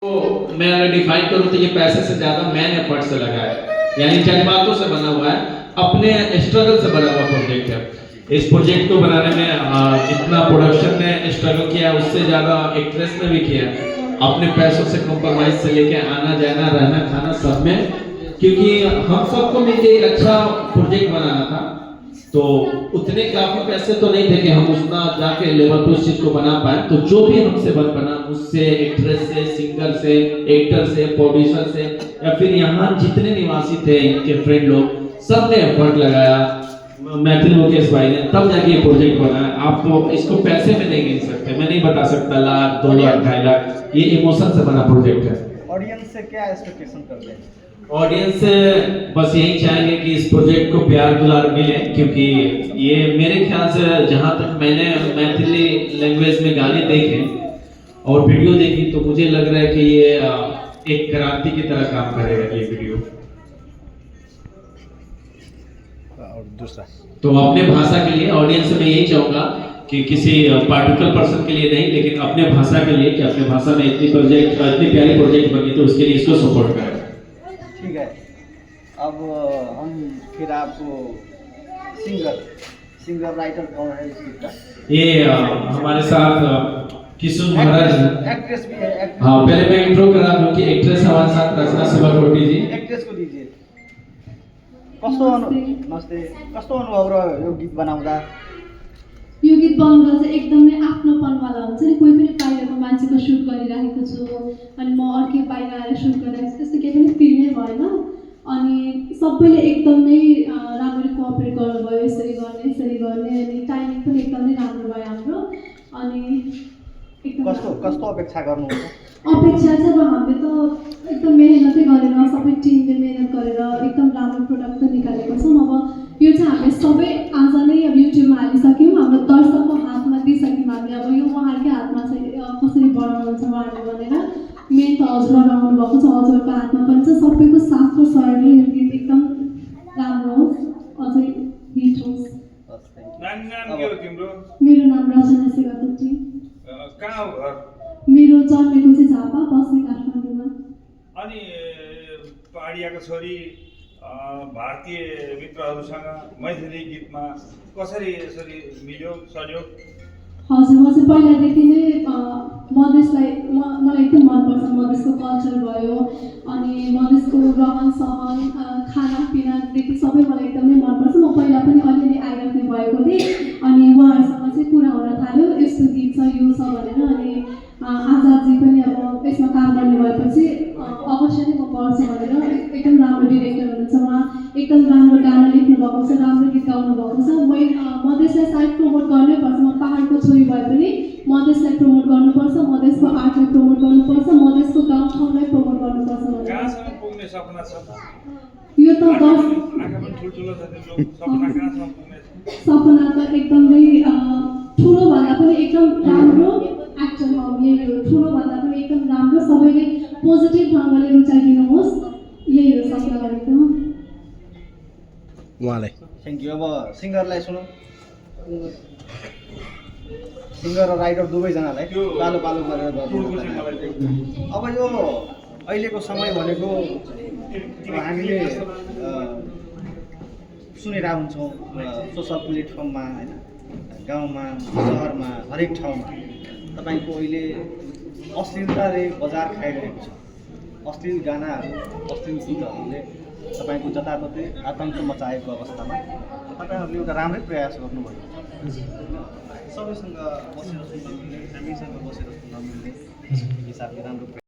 तो मैं अगर डिफाइन करूँ तो ये पैसे से ज़्यादा मैन एफर्ट से लगा है, यानी जज्बातों से बना हुआ है, अपने स्ट्रगल से बना हुआ प्रोजेक्ट है। इस प्रोजेक्ट को बनाने में जितना प्रोडक्शन ने स्ट्रगल किया है उससे ज़्यादा एक्ट्रेस ने भी किया है, अपने पैसों से कॉम्प्रोमाइज से लेके आना जाना रहना खाना सब में, क्योंकि हम सबको मिलकर एक अच्छा प्रोजेक्ट बनाना था। तो उतने काफी पैसे तो नहीं थे कि हम उतना जाके लेवल पे उस चीज को बना पाए। तो जो भी हमसे बना उससे एक्ट्रेस से, सिंगर से, एक्टर से, प्रोड्यूसर से, या फिर यहाँ जितने निवासी थे इनके फ्रेंड लोग, सब ने एफर्ट लगाया। मैथिल मुकेश भाई ने, तब जाके ये प्रोजेक्ट बना। आप तो इसको पैसे में नहीं गिन सकते, मैं नहीं बता सकता लाख 2 लाख 2.5 लाख, ये इमोशन से बना प्रोजेक्ट है। ऑडियंस से क्या एक्सपेक्टेशन करते हैं? ऑडियंस से बस यही चाहेंगे कि इस प्रोजेक्ट को प्यार दुलार मिले, क्योंकि ये मेरे ख्याल से जहाँ तक मैंने मैथिली लैंग्वेज में गाने देखे और वीडियो देखी, तो मुझे लग रहा है कि ये एक क्रांति की तरह काम करेगा ये वीडियो। और दूसरा तो अपने भाषा के लिए ऑडियंस से मैं यही चाहूँगा कि किसी पार्टिकुलर पर्सन के लिए नहीं, लेकिन अपने भाषा के लिए, कि अपने भाषा में इतनी प्यारी प्रोजेक्ट बनी, तो उसके लिए इसको सपोर्ट करें। ठीक है, अब हम फिर आपको सिंगर राइटर कौन है इस गीत का? ये हमारे साथ किशोर महाराज, एक्ट्रेस भी है। हाँ, पहले मैं इंट्रो करा दूं कि एक्ट्रेस हमारे साथ रचना शिवाकोटी जी। एक्ट्रेस को दीजिए। नमस्ते, कस्तो अनुभव रह्यो यो गीत बनाउँदा? यो गीत बनाउँदा चाहिँ एकदमै आफ्नोपनवाला हुन्छ नि। कोही पनि बाहिरको मान्छेको सुट गरिरहेको छु अनि म अर्कै बाहिर आएर सुट गरिरहेको छु, त्यस्तो केही पनि फिल नै भएन। अनि सबैले एकदमै राम्ररी कोअपरेट गर्नुभयो, यसरी गर्ने अनि टाइमिङ पनि एकदमै राम्रो भयो हाम्रो। अनि कस्तो अपेक्षा गर्नुहुन्छ? अपेक्षा चाहिँ अब हामीले त एकदम मेहनतै गरेर, सबै टिमले मेहनत गरेर एकदम राम्रो प्रोडक्ट त निकालेको छौँ। अब यो चाहिँ हामीले सबै आज नै अब युट्युबमा हालिसक्यौँ, हाम्रो दर्शकको हातमा दिइसक्यौँ हामीले। अब यो उहाँहरूकै हातमा छ कसरी बढाउनुहुन्छ उहाँहरूले भनेर। मेन त हजुरहरू आउनु भएको छ, हजुरहरूको हातमा पनि छ। सबैको साथ र सहयोगले यो गीत एकदम राम्रो होस्, अझै हिट होस्। मेरो नाम रचना शिवाकोटी। कहाँ हो घर? मेरो जन्मेको चाहिँ झापा, बस्ने काठमाडौँमा। अनि पहाडियाको छोरी भारतीय मित्रहरूसँग मैथिली गीतमा कसरी यसरी मिल्यो सल्यो? हजुर, म चाहिँ पहिलादेखि नै मधेसलाई मलाई एकदम मनपर्छ। मधेसको कल्चर भयो अनि मधेसको रहन सहन, खानापिनादेखि सबै मलाई एकदमै मनपर्छ। म पहिला पनि अलिअलि आइराख्ने भएको थिएँ अनि उहाँहरूसँग चाहिँ कुरा हुन थाल्यो, यस्तो गीत छ यो छ भनेर। अनि आजादजी पनि अब यसमा काम गर्ने भएपछि अवश्य नै म पढ्छु भनेर। एकदम राम्रो डिरेक्टर हुनुहुन्छ उहाँ, एकदम राम्रो गाना लेख्नु भएको छ, राम्रो गीत गाउनु भएको छ। मधेसलाई सायद प्रमोट गर्नैपर्छ। म पाहाडको छोरी भए पनि मधेसलाई प्रमोट गर्नुपर्छ, मधेसको आर्टलाई प्रमोट गर्नुपर्छ, मधेसको गाउँठाउँलाई प्रमोट गर्नुपर्छ भनेर। कहाँसम्म पुग्ने सपना छ? यो त आँखा पनि ठुल्ठुलो छ, त्यो सपना कहाँसम्म पुग्ने छ? सपना त एकदमै ठुलो भन्दा पनि एकदम राम्रो एक्टर हो। यही हो, ठुलो भन्दा पनि एकदम राम्रो, सबैले पोजिटिभ ढङ्गले रुचाइदिनुहोस्, यही हो सपना भनेको उहाँलाई। Thank you. अब सिङ्गरलाई सुनौँ। सिङ्गर र राइटर दुवैजनालाई पालो पालो गरेर गर्नु। अब यो अहिलेको समय भनेको हामीले सुनेर हुन्छौँ सोसल प्लेटफर्ममा, होइन, गाउँमा, सहरमा, हरेक ठाउँमा तपाईँको अहिले अश्लीलताले बजार खाइरहेको छ। अश्लील गानाहरू, अश्लील गीतहरूले तपाईँको जताततै आतङ्क मचाएको अवस्थामा तपाईँहरूले एउटा राम्रै प्रयास गर्नुभयो। सबैसँग बसेर सुन्न मिल्ने, हामीसँग बसेर सुन्न मिल्ने हिसाबले राम्रो